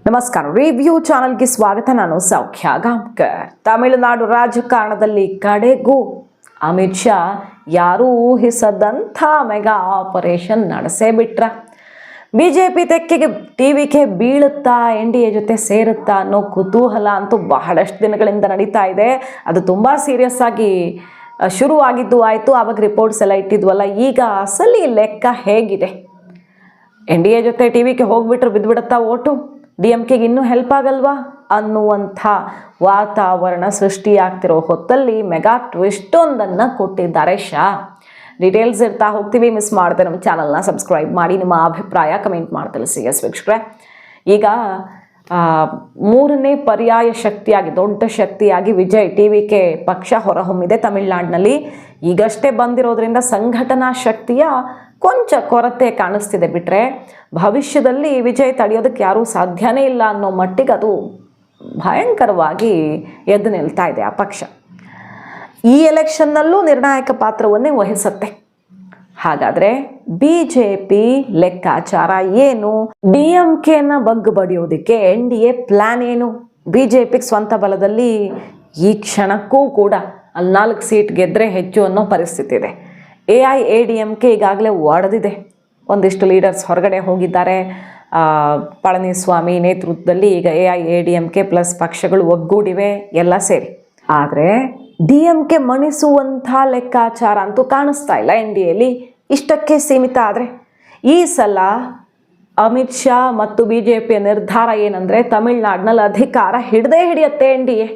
ನಮಸ್ಕಾರ. ರಿವ್ಯೂ ಚಾನಲ್ಗೆ ಸ್ವಾಗತ. ನಾನು ಸೌಖ್ಯ ಗಾಂವ್ಕರ್. ತಮಿಳುನಾಡು ರಾಜಕಾರಣದಲ್ಲಿ ಕಡೆಗೂ ಅಮಿತ್ ಶಾ ಯಾರೂ ಊಹಿಸದಂಥ ಮೆಗಾ ಆಪರೇಷನ್ ನಡೆಸೇ ಬಿಟ್ರ. ಬಿಜೆಪಿ ತೆಕ್ಕೆಗೆ ಟಿವಿಕೆ ಬೀಳುತ್ತಾ, NDA ಜೊತೆ ಸೇರುತ್ತಾ ಅನ್ನೋ ಕುತೂಹಲ ಅಂತೂ ಬಹಳಷ್ಟು ದಿನಗಳಿಂದ ನಡೀತಾ ಇದೆ. ಅದು ತುಂಬ ಸೀರಿಯಸ್ ಆಗಿ ಶುರುವಾಗಿದ್ದು ಆಯಿತು. ಆವಾಗ ರಿಪೋರ್ಟ್ಸ್ ಎಲ್ಲ ಇಟ್ಟಿದ್ವಲ್ಲ. ಈಗ ಅಸಲಿ ಲೆಕ್ಕ ಹೇಗಿದೆ? NDA ಜೊತೆ ಟಿವಿಕೆ ಹೋಗ್ಬಿಟ್ರೆ ಬಿದ್ದುಬಿಡುತ್ತಾ ಓಟು? DMKಗೆ ಇನ್ನೂ ಹೆಲ್ಪ್ ಆಗಲ್ವಾ ಅನ್ನುವಂಥ ವಾತಾವರಣ ಸೃಷ್ಟಿಯಾಗ್ತಿರೋ ಹೊತ್ತಲ್ಲಿ ಮೆಗಾ ಟ್ವಿಸ್ಟ್ ಒಂದನ್ನು ಕೊಟ್ಟಿದ್ದಾರೆ ಶಾ. ಡೀಟೇಲ್ಸ್ ಇರ್ತಾ ಹೋಗ್ತೀವಿ. ಮಿಸ್ ಮಾಡದೆ ನಮ್ಮ ಚಾನಲ್ನ ಸಬ್ಸ್ಕ್ರೈಬ್ ಮಾಡಿ, ನಿಮ್ಮ ಅಭಿಪ್ರಾಯ ಕಮೆಂಟ್ ಮಾಡಿ ತಿಳಿಸಿ. ಎಸ್ ವೀಕ್ಷಕರೇ, ಈಗ ಮೂರನೇ ಪರ್ಯಾಯ ಶಕ್ತಿಯಾಗಿ, ದೊಡ್ಡ ಶಕ್ತಿಯಾಗಿ ವಿಜಯ್ ಟಿವಿಕೆ ಪಕ್ಷ ಹೊರಹೊಮ್ಮಿದೆ ತಮಿಳುನಾಡಿನಲ್ಲಿ. ಈಗಷ್ಟೇ ಬಂದಿರೋದ್ರಿಂದ ಸಂಘಟನಾ ಶಕ್ತಿಯ ಕೊಂಚ ಕೊರತೆ ಕಾಣಿಸ್ತಿದೆ. ಬಿಟ್ಟರೆ ಭವಿಷ್ಯದಲ್ಲಿ ವಿಜಯ್ ತಡೆಯೋದಕ್ಕೆ ಯಾರೂ ಸಾಧ್ಯನೇ ಇಲ್ಲ ಅನ್ನೋ ಮಟ್ಟಿಗೆ ಅದು ಭಯಂಕರವಾಗಿ ಎದ್ದು ನಿಲ್ತಾ ಇದೆ ಆ ಪಕ್ಷ. ಈ ಎಲೆಕ್ಷನ್ನಲ್ಲೂ ನಿರ್ಣಾಯಕ ಪಾತ್ರವನ್ನೇ ವಹಿಸುತ್ತೆ. ಹಾಗಾದರೆ BJP ಲೆಕ್ಕಾಚಾರ ಏನು? DMKನ ಬಗ್ಗು ಬಡಿಯೋದಕ್ಕೆ NDA ಪ್ಲ್ಯಾನ್ ಏನು? BJPಗೆ ಸ್ವಂತ ಬಲದಲ್ಲಿ ಈ ಕ್ಷಣಕ್ಕೂ ಕೂಡ 4 ಸೀಟ್ ಗೆದ್ದರೆ ಹೆಚ್ಚು ಅನ್ನೋ ಪರಿಸ್ಥಿತಿ ಇದೆ. AIADMK ಈಗಾಗಲೇ ಒಡೆದಿದೆ. ಒಂದಿಷ್ಟು ಲೀಡರ್ಸ್ ಹೊರಗಡೆ ಹೋಗಿದ್ದಾರೆ. ಪಳನಿಸ್ವಾಮಿ ನೇತೃತ್ವದಲ್ಲಿ ಈಗ AIADMK ಪ್ಲಸ್ ಪಕ್ಷಗಳು ಒಗ್ಗೂಡಿವೆ, ಎಲ್ಲ ಸೇರಿ. ಆದರೆ DMK ಮಣಿಸುವಂಥ ಲೆಕ್ಕಾಚಾರ ಅಂತೂ ಕಾಣಿಸ್ತಾ ಇಲ್ಲ NDAಲಿ. ಇಷ್ಟಕ್ಕೆ ಸೀಮಿತ. ಆದರೆ ಈ ಸಲ ಅಮಿತ್ ಶಾ ಮತ್ತು BJPಯ ನಿರ್ಧಾರ ಏನಂದರೆ, ತಮಿಳ್ನಾಡಿನಲ್ಲಿ ಅಧಿಕಾರ ಹಿಡಿಯುತ್ತೆ NDA.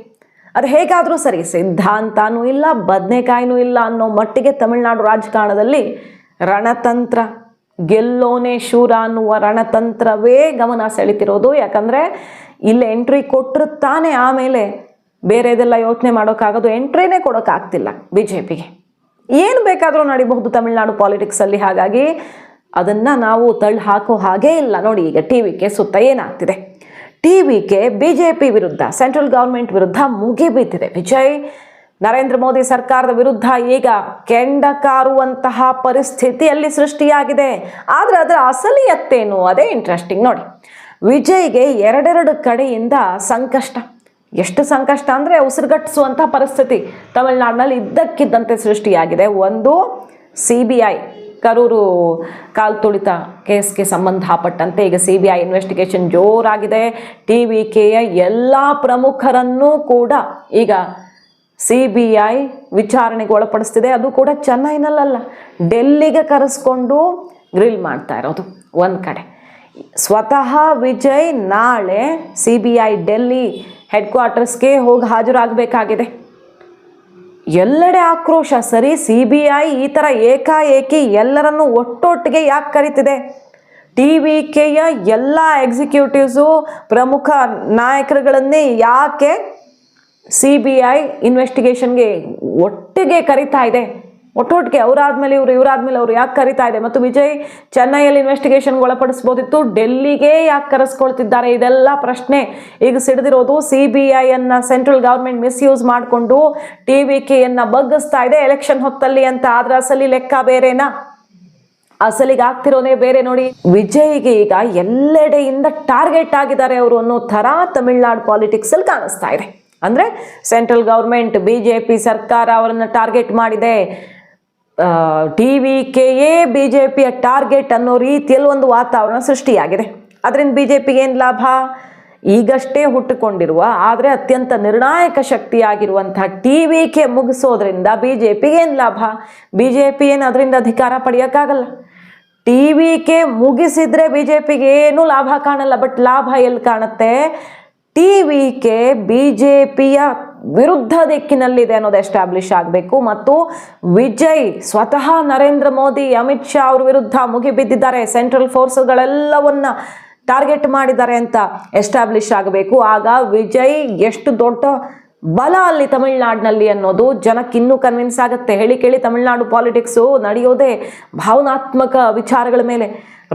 ಅದು ಹೇಗಾದರೂ ಸರಿ, ಸಿದ್ಧಾಂತನೂ ಇಲ್ಲ, ಬದನೆಕಾಯಿನೂ ಇಲ್ಲ ಅನ್ನೋ ಮಟ್ಟಿಗೆ ತಮಿಳುನಾಡು ರಾಜಕಾರಣದಲ್ಲಿ ರಣತಂತ್ರ, ಗೆಲ್ಲೋನೇ ಶೂರ ಅನ್ನುವ ರಣತಂತ್ರವೇ ಗಮನ ಸೆಳೀತಿರೋದು. ಯಾಕಂದರೆ ಇಲ್ಲಿ ಎಂಟ್ರಿ ಕೊಟ್ಟರು ತಾನೇ ಆಮೇಲೆ ಬೇರೆದೆಲ್ಲ ಯೋಚನೆ ಮಾಡೋಕ್ಕಾಗೋದು. ಎಂಟ್ರಿನೇ ಕೊಡೋಕ್ಕಾಗ್ತಿಲ್ಲ BJPಗೆ. ಏನು ಬೇಕಾದರೂ ನಡಿಬಹುದು ತಮಿಳುನಾಡು ಪಾಲಿಟಿಕ್ಸಲ್ಲಿ. ಹಾಗಾಗಿ ಅದನ್ನು ನಾವು ತಳ್ಳಿ ಹಾಕೋ ಹಾಗೇ ಇಲ್ಲ. ನೋಡಿ, ಈಗ ಟಿವಿಕೆ ಸುತ್ತ ಏನಾಗ್ತಿದೆ. ಟಿವಿಕೆ BJP ವಿರುದ್ಧ, ಸೆಂಟ್ರಲ್ ಗೌರ್ಮೆಂಟ್ ವಿರುದ್ಧ ಮುಗಿಬಿದ್ದಿದೆ. ವಿಜಯ್ ನರೇಂದ್ರ ಮೋದಿ ಸರ್ಕಾರದ ವಿರುದ್ಧ ಈಗ ಕೆಂಡ ಕಾರುವಂತಹ ಪರಿಸ್ಥಿತಿಯಲ್ಲಿ ಸೃಷ್ಟಿಯಾಗಿದೆ. ಆದರೆ ಅದರ ಅಸಲಿಯತ್ತೇನು? ಅದೇ ಇಂಟ್ರೆಸ್ಟಿಂಗ್. ನೋಡಿ, ವಿಜಯ್ಗೆ ಎರಡೆರಡು ಕಡೆಯಿಂದ ಸಂಕಷ್ಟ. ಎಷ್ಟು ಸಂಕಷ್ಟ ಅಂದರೆ ಉಸಿರುಗಟ್ಟಿಸುವಂಥ ಪರಿಸ್ಥಿತಿ ತಮಿಳುನಾಡಿನಲ್ಲಿ ಇದ್ದಕ್ಕಿದ್ದಂತೆ ಸೃಷ್ಟಿಯಾಗಿದೆ. ಒಂದು, CBI ಕರೂರು ಕಾಲ್ ತುಳಿತ ಕೇಸ್ಗೆ ಸಂಬಂಧಪಟ್ಟಂತೆ ಈಗ CBI ಇನ್ವೆಸ್ಟಿಗೇಷನ್ ಜೋರಾಗಿದೆ. ಟಿವಿಕೆಯ ಎಲ್ಲ ಪ್ರಮುಖರನ್ನೂ ಕೂಡ ಈಗ CBI ವಿಚಾರಣೆಗೆ ಒಳಪಡಿಸ್ತಿದೆ. ಅದು ಕೂಡ ಚೆನ್ನೈನಲ್ಲ, ಡೆಲ್ಲಿಗೆ ಕರೆಸ್ಕೊಂಡು ಗ್ರಿಲ್ ಮಾಡ್ತಾ ಇರೋದು ಒಂದು ಕಡೆ. ಸ್ವತಃ ವಿಜಯ್ ನಾಳೆ CBI ಡೆಲ್ಲಿ ಹೆಡ್ ಕ್ವಾರ್ಟರ್ಸ್ಗೆ ಹೋಗಿ ಹಾಜರಾಗಬೇಕಾಗಿದೆ. ಎಲ್ಲೆಡೆ ಆಕ್ರೋಶ. ಸರಿ, CBI ಈ ಥರ ಏಕಾಏಕಿ ಎಲ್ಲರನ್ನೂ ಒಟ್ಟೊಟ್ಟಿಗೆ ಯಾಕೆ ಕರೀತಿದೆ? ಟಿವಿಕೆಯ ಎಲ್ಲ ಎಕ್ಸಿಕ್ಯೂಟಿವ್ಸು, ಪ್ರಮುಖ ನಾಯಕರುಗಳನ್ನೇ ಯಾಕೆ CBI ಇನ್ವೆಸ್ಟಿಗೇಷನ್ಗೆ ಒಟ್ಟಿಗೆ ಕರೀತಾ ಇದೆ? ಒಟ್ಟೊಟ್ಟಿಗೆ ಅವರಾದ್ಮೇಲೆ ಇವರಾದ್ಮೇಲೆ ಅವರು ಯಾಕೆ ಕರೀತಾ ಇದೆ? ಮತ್ತು ವಿಜಯ್ ಚೆನ್ನೈಯಲ್ಲಿ ಇನ್ವೆಸ್ಟಿಗೇಷನ್ಗೆ ಒಳಪಡಿಸ್ಬೋದಿತ್ತು, ಡೆಲ್ಲಿಗೆ ಯಾಕೆ ಕರೆಸ್ಕೊಳ್ತಿದ್ದಾರೆ? ಇದೆಲ್ಲ ಪ್ರಶ್ನೆ ಈಗ ಸಿಡಿದಿರೋದು. CBIಯನ್ನು ಸೆಂಟ್ರಲ್ ಗೌರ್ಮೆಂಟ್ ಮಿಸ್ಯೂಸ್ ಮಾಡಿಕೊಂಡು ಟಿವಿಕೆಯನ್ನು ಬಗ್ಗಿಸ್ತಾ ಇದೆ ಎಲೆಕ್ಷನ್ ಹೊತ್ತಲ್ಲಿ ಅಂತ. ಆದ್ರೆ ಅಸಲಿ ಲೆಕ್ಕ ಬೇರೆನಾ? ಅಸಲಿಗೆ ಆಗ್ತಿರೋನೇ ಬೇರೆ. ನೋಡಿ, ವಿಜಯ್ಗೆ ಈಗ ಎಲ್ಲೆಡೆಯಿಂದ ಟಾರ್ಗೆಟ್ ಆಗಿದ್ದಾರೆ ಅವರು ಅನ್ನೋ ಥರ ತಮಿಳ್ನಾಡು ಪಾಲಿಟಿಕ್ಸಲ್ಲಿ ಕಾಣಿಸ್ತಾ ಇದೆ. ಅಂದರೆ ಸೆಂಟ್ರಲ್ ಗೌರ್ಮೆಂಟ್, BJP ಸರ್ಕಾರ ಅವರನ್ನು ಟಾರ್ಗೆಟ್ ಮಾಡಿದೆ. ಟಿವಿಕೆಯೇ BJPಯ ಟಾರ್ಗೆಟ್ ಅನ್ನೋ ರೀತಿಯಲ್ಲಿ ಒಂದು ವಾತಾವರಣ ಸೃಷ್ಟಿಯಾಗಿದೆ. ಅದರಿಂದ BJPಗೆ ಏನು ಲಾಭ? ಈಗಷ್ಟೇ ಹುಟ್ಟುಕೊಂಡಿರುವ ಆದರೆ ಅತ್ಯಂತ ನಿರ್ಣಾಯಕ ಶಕ್ತಿಯಾಗಿರುವಂಥ ಟಿವಿಕೆ ಮುಗಿಸೋದ್ರಿಂದ BJPಗೆ ಏನು ಲಾಭ? BJP ಏನು ಅದರಿಂದ ಅಧಿಕಾರ ಪಡೆಯೋಕ್ಕಾಗಲ್ಲ. ಟಿವಿಕೆ ಮುಗಿಸಿದ್ರೆ BJPಗೆ ಏನೂ ಲಾಭ ಕಾಣಲ್ಲ. ಬಟ್ ಲಾಭ ಎಲ್ಲಿ ಕಾಣುತ್ತೆ? ಟಿವಿಕೆ BJPಯ ವಿರುದ್ಧ ದಿಕ್ಕಿನಲ್ಲಿದೆ ಅನ್ನೋದು ಎಸ್ಟಾಬ್ಲಿಷ್ ಆಗಬೇಕು. ಮತ್ತು ವಿಜಯ್ ಸ್ವತಃ ನರೇಂದ್ರ ಮೋದಿ, ಅಮಿತ್ ಶಾ ಅವ್ರ ವಿರುದ್ಧ ಮುಗಿಬಿದ್ದಿದ್ದಾರೆ, ಸೆಂಟ್ರಲ್ ಫೋರ್ಸ್ಗಳೆಲ್ಲವನ್ನ ಟಾರ್ಗೆಟ್ ಮಾಡಿದ್ದಾರೆ ಅಂತ ಎಸ್ಟಾಬ್ಲಿಷ್ ಆಗಬೇಕು. ಆಗ ವಿಜಯ್ ಎಷ್ಟು ದೊಡ್ಡ ಬಲ ಅಲ್ಲಿ ತಮಿಳ್ನಾಡಿನಲ್ಲಿ ಅನ್ನೋದು ಜನಕ್ಕೆ ಇನ್ನೂ ಕನ್ವಿನ್ಸ್ ಆಗುತ್ತೆ. ಹೇಳಿ ಕೇಳಿ ತಮಿಳ್ನಾಡು ಪಾಲಿಟಿಕ್ಸು ನಡೆಯೋದೇ ಭಾವನಾತ್ಮಕ ವಿಚಾರಗಳ ಮೇಲೆ.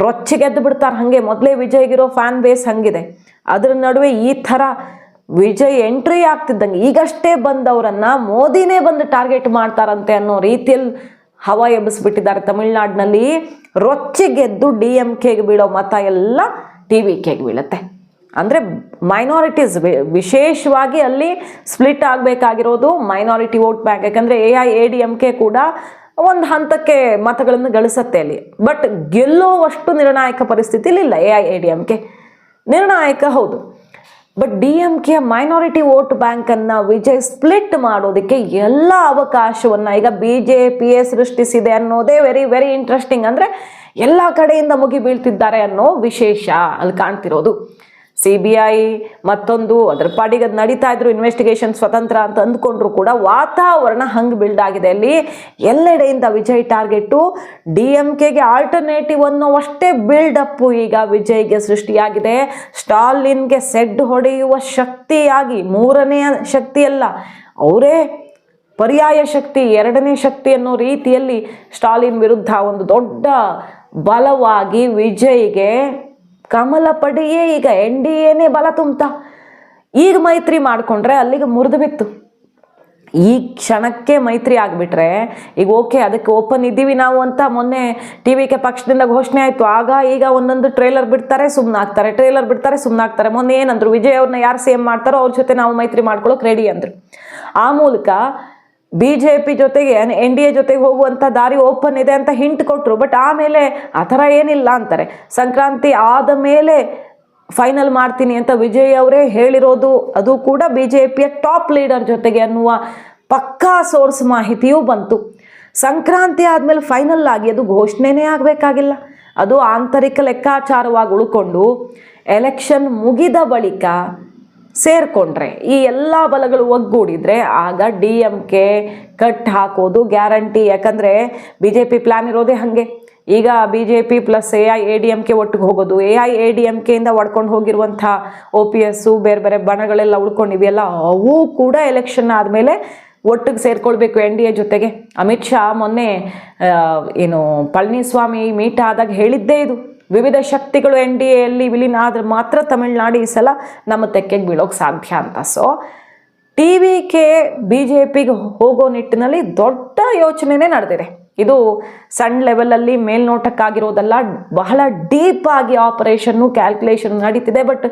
ರೊಚ್ಚಿಗೆದ್ದು ಬಿಡ್ತಾರೆ. ಹಾಗೆ ಮೊದಲೇ ವಿಜಯ್ಗಿರೋ ಫ್ಯಾನ್ ಬೇಸ್ ಹಂಗಿದೆ. ಅದರ ನಡುವೆ ಈ ಥರ ವಿಜಯ್ ಎಂಟ್ರಿ ಆಗ್ತಿದ್ದಂಗೆ ಈಗಷ್ಟೇ ಬಂದವರನ್ನು ಮೋದಿನೇ ಬಂದು ಟಾರ್ಗೆಟ್ ಮಾಡ್ತಾರಂತೆ ಅನ್ನೋ ರೀತಿಯಲ್ಲಿ ಹವಾ ಎಬ್ಬಿಸ್ಬಿಟ್ಟಿದ್ದಾರೆ ತಮಿಳ್ನಾಡಿನಲ್ಲಿ. ರೊಚ್ಚಿಗೆದ್ದು DMKಗೆ ಬೀಳೋ ಮತ ಎಲ್ಲ TVKಗೆ ಬೀಳುತ್ತೆ. ಅಂದರೆ ಮೈನಾರಿಟೀಸ್ ವಿಶೇಷವಾಗಿ ಅಲ್ಲಿ ಸ್ಪ್ಲಿಟ್ ಆಗಬೇಕಾಗಿರೋದು ಮೈನಾರಿಟಿ ವೋಟ್ ಬ್ಯಾಂಕ್. ಯಾಕಂದರೆ AIADMK ಕೂಡ ಒಂದು ಹಂತಕ್ಕೆ ಮತಗಳನ್ನು ಗಳಿಸತ್ತೆ ಅಲ್ಲಿ, ಬಟ್ ಗೆಲ್ಲೋವಷ್ಟು ನಿರ್ಣಾಯಕ ಪರಿಸ್ಥಿತಿಲಿ ಇಲ್ಲ AIADMK. ನಿರ್ಣಾಯಕ ಹೌದು, ಬಟ್ DMK ಮೈನಾರಿಟಿ ವೋಟ್ ಬ್ಯಾಂಕನ್ನು ವಿಜಯ್ ಸ್ಪ್ಲಿಟ್ ಮಾಡೋದಕ್ಕೆ ಎಲ್ಲ ಅವಕಾಶವನ್ನು ಈಗ BJPಯೇ ಸೃಷ್ಟಿಸಿದೆ ಅನ್ನೋದೇ ವೆರಿ ವೆರಿ ಇಂಟ್ರೆಸ್ಟಿಂಗ್. ಅಂದರೆ ಎಲ್ಲ ಕಡೆಯಿಂದ ಮುಗಿ ಬೀಳ್ತಿದ್ದಾರೆ ಅನ್ನೋ ವಿಶೇಷ ಅಲ್ಲಿ ಕಾಣ್ತಿರೋದು. CBI ಮತ್ತೊಂದು ಅದರ ಪಾಡಿಗೆ ಅದು ನಡೀತಾ ಇದ್ರು, ಇನ್ವೆಸ್ಟಿಗೇಷನ್ ಸ್ವತಂತ್ರ ಅಂತ ಅಂದ್ಕೊಂಡ್ರು ಕೂಡ ವಾತಾವರಣ ಹಂಗೆ ಬಿಲ್ಡ್ ಆಗಿದೆ ಅಲ್ಲಿ. ಎಲ್ಲೆಡೆಯಿಂದ ವಿಜಯ್ ಟಾರ್ಗೆಟು DMKಗೆ ಆಲ್ಟರ್ನೇಟಿವ್ ಅನ್ನೋವಷ್ಟೇ ಬಿಲ್ಡಪ್ಪು ಈಗ ವಿಜಯ್ಗೆ ಸೃಷ್ಟಿಯಾಗಿದೆ. ಸ್ಟಾಲಿನ್ಗೆ ಸೆಡ್ ಹೊಡೆಯುವ ಶಕ್ತಿಯಾಗಿ, ಮೂರನೆಯ ಶಕ್ತಿಯಲ್ಲ, ಅವರೇ ಪರ್ಯಾಯ ಶಕ್ತಿ, ಎರಡನೇ ಶಕ್ತಿ ಅನ್ನೋ ರೀತಿಯಲ್ಲಿ ಸ್ಟಾಲಿನ್ ವಿರುದ್ಧ ಒಂದು ದೊಡ್ಡ ಬಲವಾಗಿ ವಿಜಯ್ಗೆ ಕಮಲ ಪಡಿಯೇ ಈಗ NDAನೇ ಬಲ ತುಂಬ್ತಾ. ಈಗ ಮೈತ್ರಿ ಮಾಡಿಕೊಂಡ್ರೆ ಅಲ್ಲಿಗೆ ಮುರಿದು ಬಿತ್ತು. ಈ ಕ್ಷಣಕ್ಕೆ ಮೈತ್ರಿ ಆಗಿಬಿಟ್ರೆ ಈಗ ಓಕೆ, ಅದಕ್ಕೆ ಓಪನ್ ಇದ್ದೀವಿ ನಾವು ಅಂತ ಮೊನ್ನೆ TVK ಪಕ್ಷದಿಂದ ಘೋಷಣೆ ಆಯಿತು. ಆಗ ಈಗ ಒಂದೊಂದು ಟ್ರೇಲರ್ ಬಿಡ್ತಾರೆ, ಸುಮ್ಮನಾಗ್ತಾರೆ, ಟ್ರೇಲರ್ ಬಿಡ್ತಾರೆ, ಸುಮ್ಮನಾಗ್ತಾರೆ. ಮೊನ್ನೆ ಏನಂದ್ರು, ವಿಜಯ್ ಅವ್ರನ್ನ ಯಾರು CM ಮಾಡ್ತಾರೋ ಅವ್ರ ಜೊತೆ ನಾವು ಮೈತ್ರಿ ಮಾಡ್ಕೊಳ್ಳೋಕೆ ರೆಡಿ ಅಂದರು. ಆ ಮೂಲಕ BJP ಜೊತೆಗೆ NDA ಜೊತೆಗೆ ಹೋಗುವಂಥ ದಾರಿ ಓಪನ್ ಇದೆ ಅಂತ ಹಿಂಟ್ ಕೊಟ್ಟರು. ಬಟ್ ಆಮೇಲೆ ಆ ಥರ ಏನಿಲ್ಲ ಅಂತಾರೆ. ಸಂಕ್ರಾಂತಿ ಆದ ಮೇಲೆ ಫೈನಲ್ ಮಾಡ್ತೀನಿ ಅಂತ ವಿಜಯ್ ಅವರೇ ಹೇಳಿರೋದು, ಅದು ಕೂಡ BJPಯ ಟಾಪ್ ಲೀಡರ್ ಜೊತೆಗೆ ಅನ್ನುವ ಪಕ್ಕಾ ಸೋರ್ಸ್ ಮಾಹಿತಿಯೂ ಬಂತು. ಸಂಕ್ರಾಂತಿ ಆದಮೇಲೆ ಫೈನಲ್ ಆಗಿ ಅದು ಘೋಷಣೆನೇ ಆಗಬೇಕಾಗಿಲ್ಲ, ಅದು ಆಂತರಿಕ ಲೆಕ್ಕಾಚಾರವಾಗಿ ಉಳ್ಕೊಂಡು ಎಲೆಕ್ಷನ್ ಮುಗಿದ ಬಳಿಕ ಸೇರಿಕೊಂಡ್ರೆ, ಈ ಎಲ್ಲ ಬಲಗಳು ಒಗ್ಗೂಡಿದ್ರೆ ಆಗ DMK ಕಟ್ ಹಾಕೋದು ಗ್ಯಾರಂಟಿ. ಯಾಕಂದರೆ BJP ಪ್ಲ್ಯಾನ್ ಇರೋದೇ ಹಾಗೆ. ಈಗ BJP ಪ್ಲಸ್ AIADMK ಒಟ್ಟಿಗೆ ಹೋಗೋದು, AIADMKಯಿಂದ ಒಡ್ಕೊಂಡು ಹೋಗಿರುವಂಥ OPS ಬೇರೆ ಬೇರೆ ಬಣಗಳೆಲ್ಲ ಉಳ್ಕೊಂಡಿವೆಯಲ್ಲ, ಅವು ಕೂಡ ಎಲೆಕ್ಷನ್ ಆದಮೇಲೆ ಒಟ್ಟಿಗೆ ಸೇರ್ಕೊಳ್ಬೇಕು NDA ಜೊತೆಗೆ. ಅಮಿತ್ ಶಾ ಮೊನ್ನೆ ಏನು ಪಳನಿಸ್ವಾಮಿ ಮೀಟ್ ಆದಾಗ ಹೇಳಿದ್ದೇ ಇದು, ವಿವಿಧ ಶಕ್ತಿಗಳು NDAಯಲ್ಲಿ ವಿಲೀನ ಆದ್ರೆ ಮಾತ್ರ ತಮಿಳುನಾಡು ಈ ಸಲ ನಮ್ಮ ತೆಕ್ಕೆಗೆ ಬೀಳೋಕೆ ಸಾಧ್ಯ ಅಂತ. ಸೊ TVK BJPಗೆ ಹೋಗೋ ನಿಟ್ಟಿನಲ್ಲಿ ದೊಡ್ಡ ಯೋಚನೆನೇ ನಡೆದಿದೆ. ಇದು ಸಣ್ಣ ಲೆವೆಲಲ್ಲಿ ಮೇಲ್ನೋಟಕ್ಕಾಗಿರೋದಲ್ಲ, ಬಹಳ ಡೀಪ್ ಆಗಿ ಆಪರೇಷನ್ನು ಕ್ಯಾಲ್ಕುಲೇಷನ್ ನಡೀತಿದೆ. ಬಟ್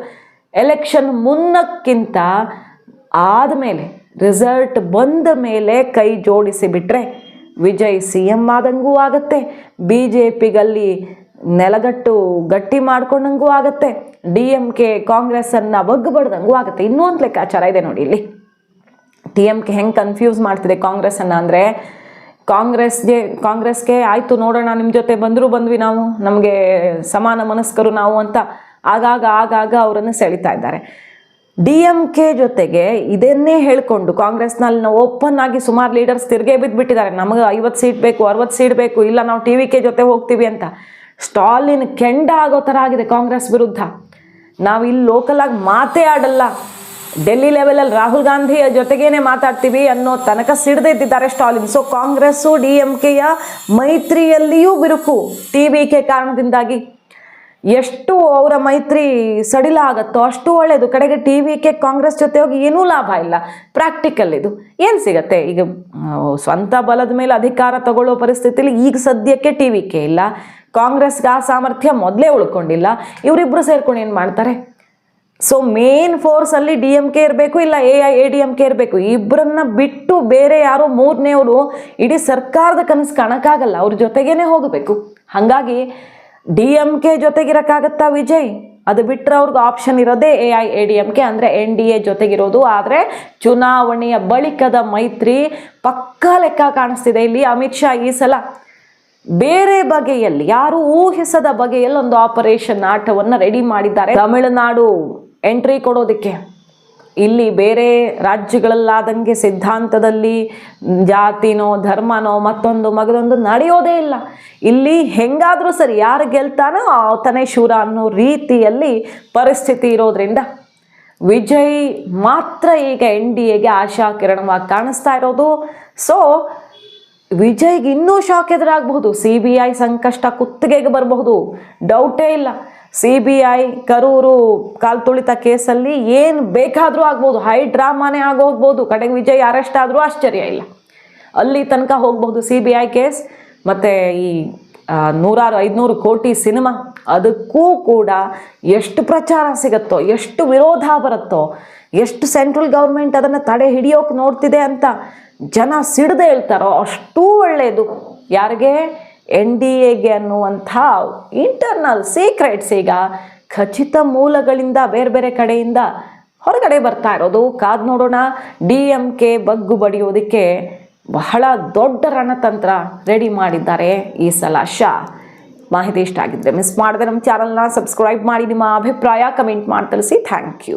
ಎಲೆಕ್ಷನ್ ಮುನ್ನಕ್ಕಿಂತ ಆದಮೇಲೆ, ರಿಸಲ್ಟ್ ಬಂದ ಮೇಲೆ ಕೈ ಜೋಡಿಸಿ ಬಿಟ್ಟರೆ ವಿಜಯ್ CM ಆದಂಗೂ ಆಗುತ್ತೆ, BJPಗಲ್ಲಿ ನೆಲಗಟ್ಟು ಗಟ್ಟಿ ಮಾಡ್ಕೊಂಡಂಗೂ ಆಗುತ್ತೆ, DMK ಕಾಂಗ್ರೆಸ್ಸನ್ನು ಬಗ್ಗಬಡ್ದಂಗೂ ಆಗುತ್ತೆ. ಇನ್ನೊಂದು ಲೆಕ್ಕಾಚಾರ ಇದೆ ನೋಡಿ ಇಲ್ಲಿ. TMK ಹೆಂಗೆ ಕನ್ಫ್ಯೂಸ್ ಮಾಡ್ತಿದೆ ಕಾಂಗ್ರೆಸ್ಸನ್ನು ಅಂದರೆ, ಕಾಂಗ್ರೆಸ್ಗೆ ಆಯಿತು ನೋಡೋಣ, ನಿಮ್ಮ ಜೊತೆ ಬಂದ್ವಿ ನಾವು, ನಮಗೆ ಸಮಾನ ಮನಸ್ಕರು ನಾವು ಅಂತ ಆಗಾಗ ಅವರನ್ನು ಸೆಳಿತಾ ಇದ್ದಾರೆ. DMK ಜೊತೆಗೆ ಇದನ್ನೇ ಹೇಳಿಕೊಂಡು ಕಾಂಗ್ರೆಸ್ನಲ್ಲಿ ನಾವು ಓಪನ್ ಆಗಿ ಸುಮಾರು ಲೀಡರ್ಸ್ ತಿರುಗೇ ಬಿದ್ದುಬಿಟ್ಟಿದ್ದಾರೆ, ನಮಗೆ 50 ಸೀಟ್ ಬೇಕು, 60 ಸೀಟ್ ಬೇಕು, ಇಲ್ಲ ನಾವು TVK ಜೊತೆ ಹೋಗ್ತೀವಿ ಅಂತ. ಸ್ಟಾಲಿನ್ ಕೆಂಡ ಆಗೋ ಥರ ಆಗಿದೆ ಕಾಂಗ್ರೆಸ್ ವಿರುದ್ಧ. ನಾವು ಇಲ್ಲಿ ಲೋಕಲ್ ಆಗಿ ಮಾತೇ ಆಡಲ್ಲ, ಡೆಲ್ಲಿ ಲೆವೆಲಲ್ಲಿ ರಾಹುಲ್ ಗಾಂಧಿಯ ಜೊತೆಗೇನೆ ಮಾತಾಡ್ತೀವಿ ಅನ್ನೋ ತನಕ ಸಿಡ್ದಿದ್ದಾರೆ ಸ್ಟಾಲಿನ್. ಸೊ ಕಾಂಗ್ರೆಸ್ಸು DMKಯ ಮೈತ್ರಿಯಲ್ಲಿಯೂ ಬಿರುಕು TVK ಕಾರಣದಿಂದಾಗಿ. ಎಷ್ಟು ಅವರ ಮೈತ್ರಿ ಸಡಿಲ ಆಗುತ್ತೋ ಅಷ್ಟು ಒಳ್ಳೆಯದು. ಕಡೆಗೆ TVK ಕಾಂಗ್ರೆಸ್ ಜೊತೆ ಹೋಗಿ ಏನೂ ಲಾಭ ಇಲ್ಲ, ಪ್ರಾಕ್ಟಿಕಲ್ ಇದು ಏನು ಸಿಗತ್ತೆ. ಈಗ ಸ್ವಂತ ಬಲದ ಮೇಲೆ ಅಧಿಕಾರ ತಗೊಳ್ಳೋ ಪರಿಸ್ಥಿತಿಲಿ ಈಗ ಸದ್ಯಕ್ಕೆ TVK ಇಲ್ಲ, ಕಾಂಗ್ರೆಸ್ಗೆ ಆ ಸಾಮರ್ಥ್ಯ ಮೊದಲೇ ಉಳ್ಕೊಂಡಿಲ್ಲ. ಇವರಿಬ್ಬರು ಸೇರ್ಕೊಂಡು ಏನು ಮಾಡ್ತಾರೆ? ಸೊ ಮೇನ್ ಫೋರ್ಸಲ್ಲಿ DMK ಇರಬೇಕು, ಇಲ್ಲ AIADMK ಇರಬೇಕು. ಇಬ್ಬರನ್ನ ಬಿಟ್ಟು ಬೇರೆ ಯಾರೋ ಮೂರನೇವರು ಇಡೀ ಸರ್ಕಾರದ ಕನಸು ಕಾಣಕ್ಕಾಗಲ್ಲ, ಅವ್ರ ಜೊತೆಗೇನೆ ಹೋಗಬೇಕು. ಹಾಗಾಗಿ DMK ಜೊತೆಗಿರೋಕ್ಕಾಗತ್ತಾ ವಿಜಯ್? ಅದು ಬಿಟ್ಟರೆ ಅವ್ರಿಗೆ ಆಪ್ಷನ್ ಇರೋದೇ AIADMK ಅಂದರೆ NDA ಜೊತೆಗಿರೋದು. ಆದರೆ ಚುನಾವಣೆಯ ಬಳಿಕದ ಮೈತ್ರಿ ಪಕ್ಕಾ ಲೆಕ್ಕ ಕಾಣಿಸ್ತಿದೆ ಇಲ್ಲಿ. ಅಮಿತ್ ಶಾ ಈ ಸಲ ಬೇರೆ ಬಗೆಯಲ್ಲಿ, ಯಾರು ಊಹಿಸದ ಬಗೆಯಲ್ಲಿ ಒಂದು ಆಪರೇಷನ್ ಆಟವನ್ನು ರೆಡಿ ಮಾಡಿದ್ದಾರೆ ತಮಿಳುನಾಡು ಎಂಟ್ರಿ ಕೊಡೋದಕ್ಕೆ. ಇಲ್ಲಿ ಬೇರೆ ರಾಜ್ಯಗಳಲ್ಲಾದಂಗೆ ಸಿದ್ಧಾಂತದಲ್ಲಿ ಜಾತಿನೋ ಧರ್ಮನೋ ಮತ್ತೊಂದು ಮಗದೊಂದು ನಡೆಯೋದೇ ಇಲ್ಲ. ಇಲ್ಲಿ ಹೆಂಗಾದರೂ ಸರಿ ಯಾರು ಗೆಲ್ತಾನೋ ಆತನೇ ಶೂರ ಅನ್ನೋ ರೀತಿಯಲ್ಲಿ ಪರಿಸ್ಥಿತಿ ಇರೋದ್ರಿಂದ ವಿಜಯ್ ಮಾತ್ರ ಈಗ NDAಗೆ ಆಶಾ ಕಿರಣವಾಗಿ ಕಾಣಿಸ್ತಾ ಇರೋದು. ಸೊ ವಿಜಯ್ಗೆ ಇನ್ನೂ ಶಾಕ್ ಎದುರಾಗಬಹುದು. CBI ಸಂಕಷ್ಟ ಕುತ್ತಿಗೆಗೆ ಬರಬಹುದು, ಡೌಟೇ ಇಲ್ಲ. CBI ಕರೂರು ಕಾಲ್ ತುಳಿತ ಕೇಸಲ್ಲಿ ಏನು ಬೇಕಾದರೂ ಆಗ್ಬೋದು, ಹೈ ಡ್ರಾಮಾನೇ ಆಗೋಗ್ಬೋದು. ಕಡೆಗೆ ವಿಜಯ್ ಅರೆಸ್ಟ್ ಆದರೂ ಆಶ್ಚರ್ಯ ಇಲ್ಲ, ಅಲ್ಲಿ ತನಕ ಹೋಗ್ಬೋದು CBI ಕೇಸ್. ಮತ್ತು ಈ ನೂರಾರು 500 ಕೋಟಿ ಸಿನಿಮಾ, ಅದಕ್ಕೂ ಕೂಡ ಎಷ್ಟು ಪ್ರಚಾರ ಸಿಗುತ್ತೋ, ಎಷ್ಟು ವಿರೋಧ ಬರುತ್ತೋ, ಎಷ್ಟು ಸೆಂಟ್ರಲ್ ಗೌರ್ಮೆಂಟ್ ಅದನ್ನು ತಡೆ ಹಿಡಿಯೋಕೆ ನೋಡ್ತಿದೆ ಅಂತ ಜನ ಸಿಡ್ದೆ ಹೇಳ್ತಾರೋ ಅಷ್ಟೂ ಒಳ್ಳೆಯದು. ಯಾರಿಗೆ? NDAಗೆ ಅನ್ನುವಂಥ ಇಂಟರ್ನಲ್ ಸೀಕ್ರೆಟ್ಸ್ ಈಗ ಖಚಿತ ಮೂಲಗಳಿಂದ ಬೇರೆ ಬೇರೆ ಕಡೆಯಿಂದ ಹೊರಗಡೆ ಬರ್ತಾ ಇರೋದು. ಕಾದು ನೋಡೋಣ. DMK ಬಗ್ಗು ಬಡಿಯೋದಕ್ಕೆ ಬಹಳ ದೊಡ್ಡ ರಣತಂತ್ರ ರೆಡಿ ಮಾಡಿದ್ದಾರೆ ಈ ಸಲ ಶಾ. ಮಾಹಿತಿ ಇಷ್ಟ ಆಗಿದ್ರೆ ಮಿಸ್ ಮಾಡದೆ ನಮ್ಮ ಚಾನಲ್ನ ಸಬ್ಸ್ಕ್ರೈಬ್ ಮಾಡಿ, ನಿಮ್ಮ ಅಭಿಪ್ರಾಯ ಕಮೆಂಟ್ ಮಾಡಿ ತಿಳಿಸಿ. Thank you.